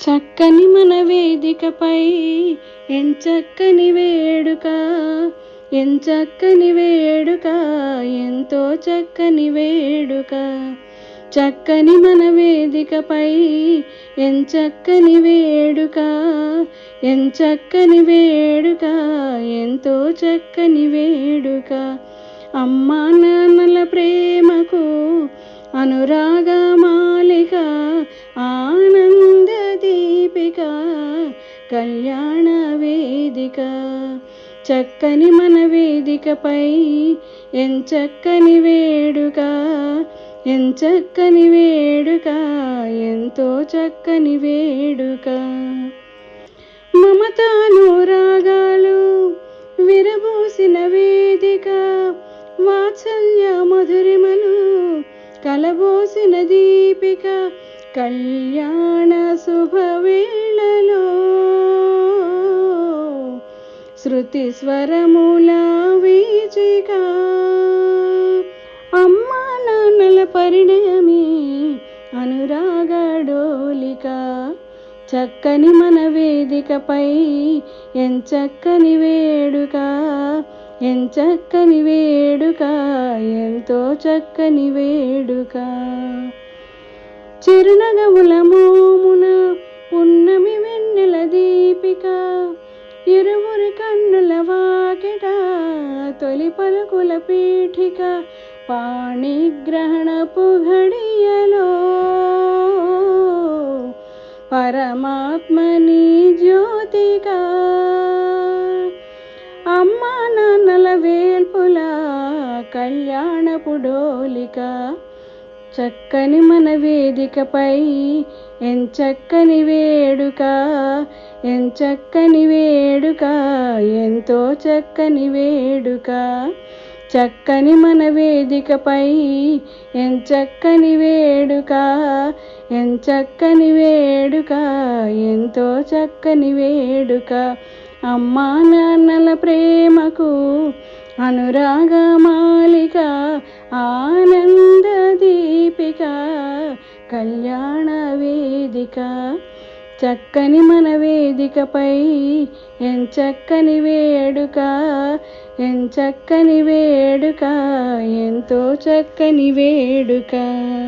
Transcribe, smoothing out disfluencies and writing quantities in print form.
చక్కని మన వేదికపై ఎంచక్కని వేడుక, ఎంచక్కని వేడుక, ఎంతో చక్కని వేడుక. చక్కని మన వేదికపై ఎంచక్కని వేడుక, ఎంచక్కని వేడుక, ఎంతో చక్కని వేడుక. అమ్మా నాన్నల ప్రేమకు అనురాగ మాలిక, ఆనంద దీపిక, కళ్యాణ వేదిక. చక్కని మన వేదికపై ఎంచక్కని వేడుక, ఎంచక్కని వేడుక, ఎంతో చక్కని వేడుక. మమతానురాగాలు విరబూసిన వేదిక, వాత్సల్య మధురిమలు కలబోసిన దీపిక, కళ్యాణ శుభవేళలో శృతి స్వరముల వీచిక. అమ్మా నాన్నల పరిణయమే అనురాగ డోలిక. చక్కని మన వేదికపై ఎంచక్కని వేడుక, ఎంచక్కని వేడుక, ఎంతో చక్కని వేడుక. చిరునగవుల మోమున పున్నమి వెన్నెల దీపిక, ఇరువురి కన్నుల వాకిట తొలి పలుకుల పీఠిక, పాణిగ్రహణపు ఘడియలో పరమాత్మని జ్యోతిక. అమ్మా నాన్నల వేల్పుల కళ్యాణపు డోలిక. చక్కని మన వేదికపై ఎంచక్కని వేడుక, ఎంచక్కని వేడుక, ఎంతో చక్కని వేడుక. చక్కని మన వేదికపై ఎంచక్కని వేడుక, ఎంచక్కని వేడుక, ఎంతో చక్కని వేడుక. అమ్మా నాన్నల ప్రేమకు అనురాగ మాలిక, ఆనంద దీపిక, కళ్యాణ వేదిక. చక్కని మన వేదికపై ఎంచక్కని వేడుక, ఎంచక్కని వేడుక, ఎంతో చక్కని వేడుక.